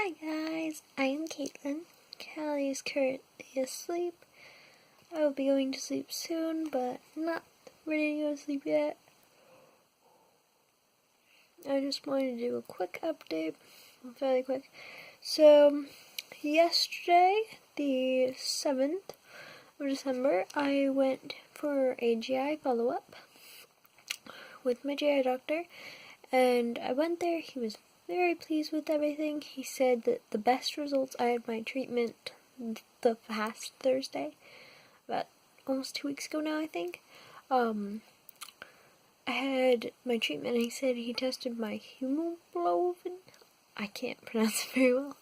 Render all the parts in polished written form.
Hi guys, I am Caitlin. Callie is currently asleep. I will be going to sleep soon, but not ready to go to sleep yet. I just wanted to do a quick update, fairly quick. So, yesterday, the 7th of December, I went for a GI follow-up with my GI doctor, and I went there. He was very pleased with everything. He said that the best results I had my treatment the past Thursday, about almost 2 weeks ago now, I think. I had my treatment, and he said he tested my hemoglobin. I can't pronounce it very well.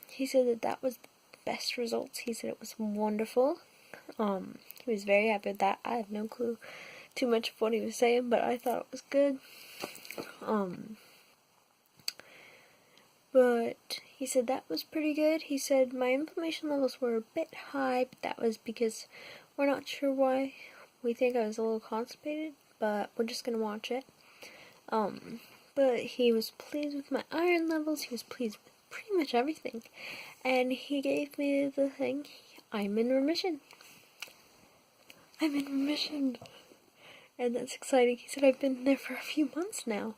He said that was the best results. He said it was wonderful. He was very happy with that. I have no clue too much of what he was saying, but I thought it was good. But he said that was pretty good. He said my inflammation levels were a bit high, but that was because we're not sure why. We think I was a little constipated, but we're just gonna watch it. But he was pleased with my iron levels. He was pleased with pretty much everything. And he gave me the thing, I'm in remission. I'm in remission. And that's exciting. He said I've been there for a few months now.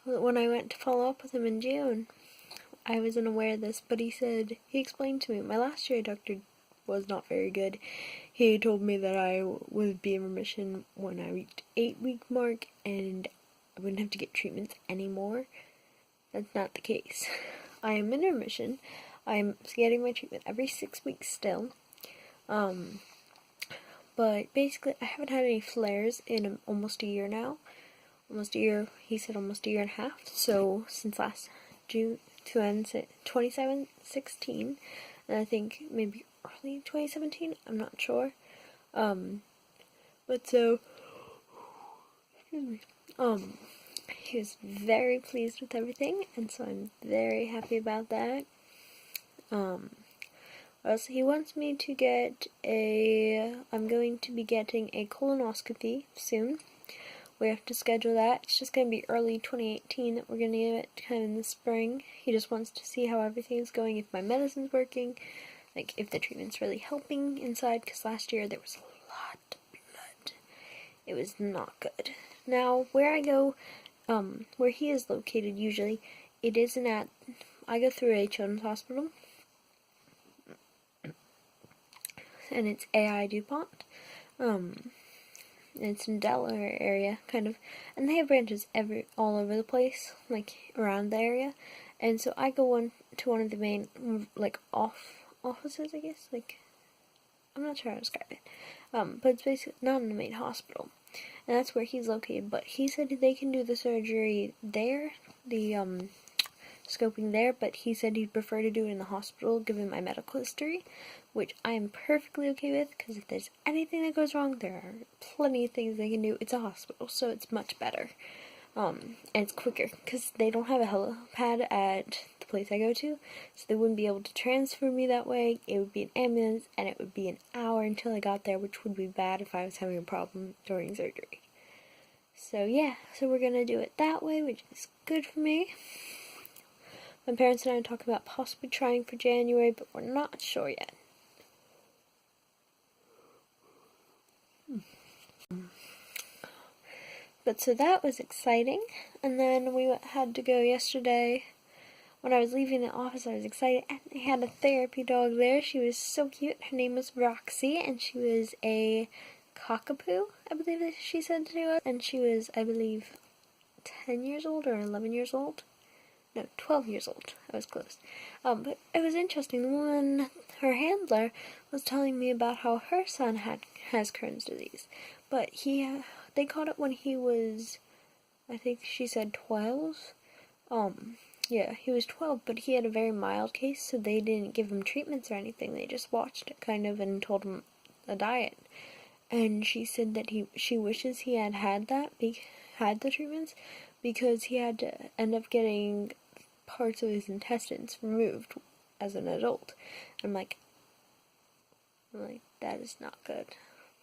When I went to follow up with him in June, I wasn't aware of this, but he explained to me, my last year doctor was not very good. He told me that I would be in remission when I reached 8-week mark, and I wouldn't have to get treatments anymore. That's not the case. I am in remission. I'm getting my treatment every 6 weeks still. But basically, I haven't had any flares in almost a year now. Almost a year, he said almost a year and a half. So, since last June, 2016, and I think maybe early 2017, I'm not sure. But so, excuse me, he was very pleased with everything, and so I'm very happy about that. Also, he wants me to get I'm going to be getting a colonoscopy soon. We have to schedule that. It's just going to be early 2018 that we're going to get it, kind of in the spring. He just wants to see how everything's going, if my medicine's working, like if the treatment's really helping inside, because last year there was a lot of blood. It was not good. Now, where I go, where he is located usually, it isn't I go through a children's hospital, and it's AI DuPont. It's in Delaware area, kind of, and they have branches all over the place, like around the area. And so I go to one of the main, like, offices, I guess, like, I'm not sure how to describe it, but it's basically not in the main hospital, and that's where he's located. But he said they can do the surgery there, the scoping there, but he said he'd prefer to do it in the hospital given my medical history, which I am perfectly okay with, because if there's anything that goes wrong, there are plenty of things they can do. It's a hospital, so it's much better, and it's quicker, because they don't have a helipad at the place I go to, so they wouldn't be able to transfer me that way. It would be an ambulance, and it would be an hour until I got there, which would be bad if I was having a problem during surgery. So yeah, so we're gonna do it that way, which is good for me. My parents and I are talking about possibly trying for January, but we're not sure yet. But so that was exciting. And then we had to go yesterday. When I was leaving the office, I was excited, and they had a therapy dog there. She was so cute. Her name was Roxy, and she was a cockapoo, I believe that she said to us. And she was, I believe, 10 years old or 11 years old. No, 12 years old. I was close. But it was interesting. The woman, her handler, was telling me about how her son has Crohn's disease. But they caught it when he was, I think she said 12. Yeah, he was 12, but he had a very mild case, so they didn't give him treatments or anything. They just watched it, kind of, and told him a diet. And she said that she wishes he had the treatments, because he had to end up getting parts of his intestines removed as an adult. I'm like, that is not good.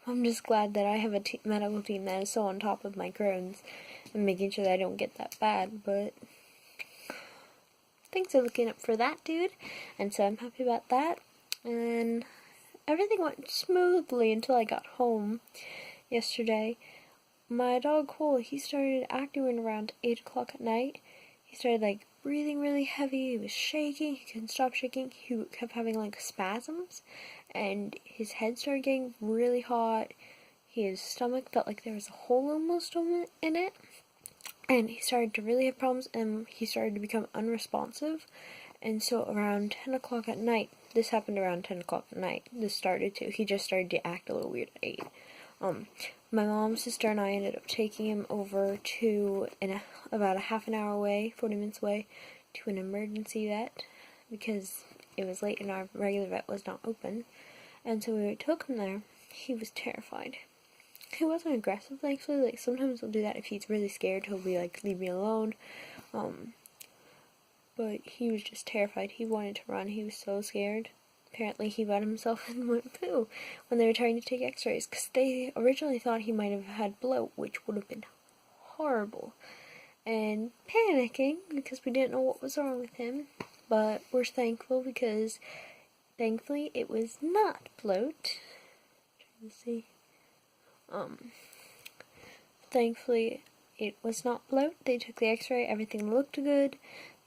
I'm just glad that I have a medical team that is so on top of my Crohn's and making sure that I don't get that bad, but things are looking up for that dude, and so I'm happy about that. And everything went smoothly until I got home yesterday. My dog Cole, he started acting around 8 o'clock at night. He started like breathing really heavy, he was shaking, he couldn't stop shaking, he kept having like spasms, and his head started getting really hot. His stomach felt like there was a hole almost in it, and he started to really have problems, and he started to become unresponsive. And so around 10 o'clock at night, this happened around 10 o'clock at night, he just started to act a little weird at 8. My mom, sister, and I ended up taking him over to about a half an hour away, 40 minutes away, to an emergency vet, because it was late and our regular vet was not open. And so we took him there. He was terrified. He wasn't aggressive, thankfully. Like, sometimes he'll do that if he's really scared. He'll be like, leave me alone. But he was just terrified. He wanted to run. He was so scared. Apparently he wet himself and went poo when they were trying to take x-rays, because they originally thought he might have had bloat, which would have been horrible. And panicking because we didn't know what was wrong with him. But we're thankful because thankfully it was not bloat. Trying to see. Thankfully it was not bloat. They took the x-ray, everything looked good.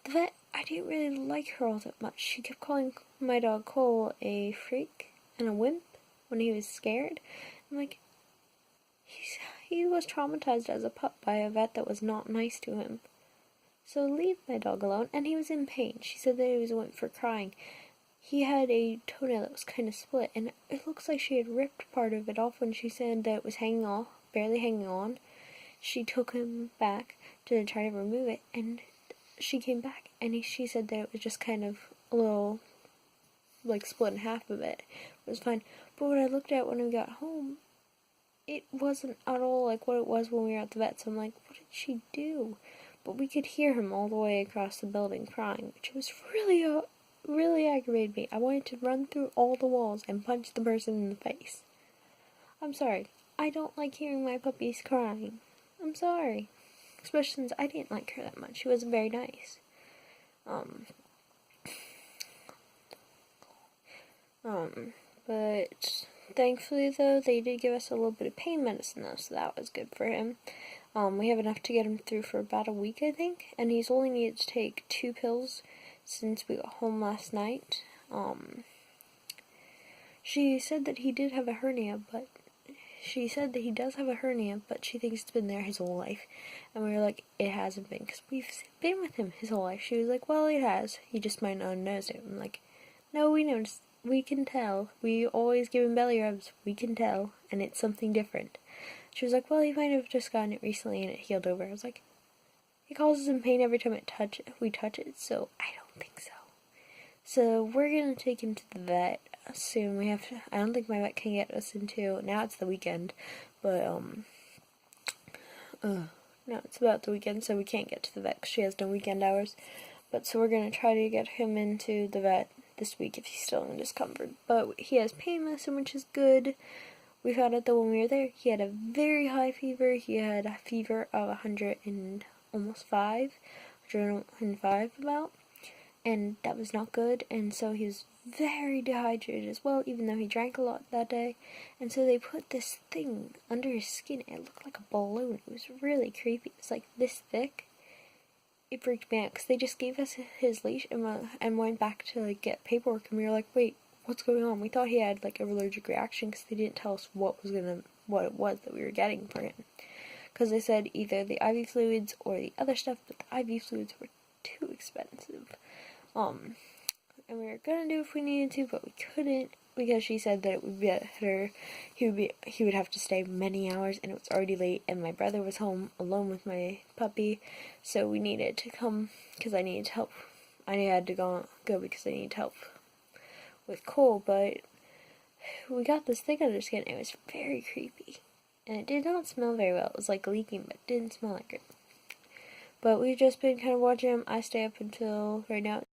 The vet, I didn't really like her all that much. She kept calling my dog Cole a freak and a wimp when he was scared. I'm like, he was traumatized as a pup by a vet that was not nice to him. So leave my dog alone, and he was in pain. She said that he was a wimp for crying. He had a toenail that was kind of split, and it looks like she had ripped part of it off when she said that it was hanging off, barely hanging on. She took him back to try to remove it, and she came back, and she said that it was just kind of a little, like, split in half of it. It was fine. But when I looked at it when we got home, it wasn't at all like what it was when we were at the vet. So I'm like, what did she do? But we could hear him all the way across the building crying, which was really aggravated me. I wanted to run through all the walls and punch the person in the face. I'm sorry. I don't like hearing my puppies crying. I'm sorry. Especially since I didn't like her that much. She wasn't very nice. But thankfully though, they did give us a little bit of pain medicine though, so that was good for him. We have enough to get him through for about a week, I think, and he's only needed to take 2 pills since we got home last night. She said that he did have a hernia, but she said that he does have a hernia, but she thinks it's been there his whole life. And we were like, it hasn't been, because we've been with him his whole life. She was like, well, it has. He just might not have noticed it. I'm like, no, we noticed. We can tell. We always give him belly rubs. We can tell. And it's something different. She was like, well, he might have just gotten it recently and it healed over. I was like, it causes him pain every time we touch it, so I don't think so. So we're going to take him to the vet soon. I don't think my vet can get us into, now it's the weekend, but, now it's about the weekend, so we can't get to the vet because she has no weekend hours. But so we're going to try to get him into the vet this week if he's still in discomfort. But he has pain medicine, which is good. We found out that when we were there, he had a very high fever. He had a fever of 105 about, and that was not good. And so he was very dehydrated as well, even though he drank a lot that day. And so they put this thing under his skin. It looked like a balloon. It was really creepy. It was like this thick. It freaked me out because they just gave us his leash and went back to like get paperwork, and we were like, wait, what's going on? We thought he had like an allergic reaction because they didn't tell us what it was that we were getting for him. Because they said either the IV fluids or the other stuff, but the IV fluids were too expensive. And we were gonna do if we needed to, but we couldn't because she said that it would be better. He would have to stay many hours, and it was already late, and my brother was home alone with my puppy, so we needed to come because I needed help. I had to go because I needed help with Cole, but we got this thing under his skin. It was very creepy, and it did not smell very well. It was like leaking, but it didn't smell like it. But we've just been kind of watching him. I stay up until right now.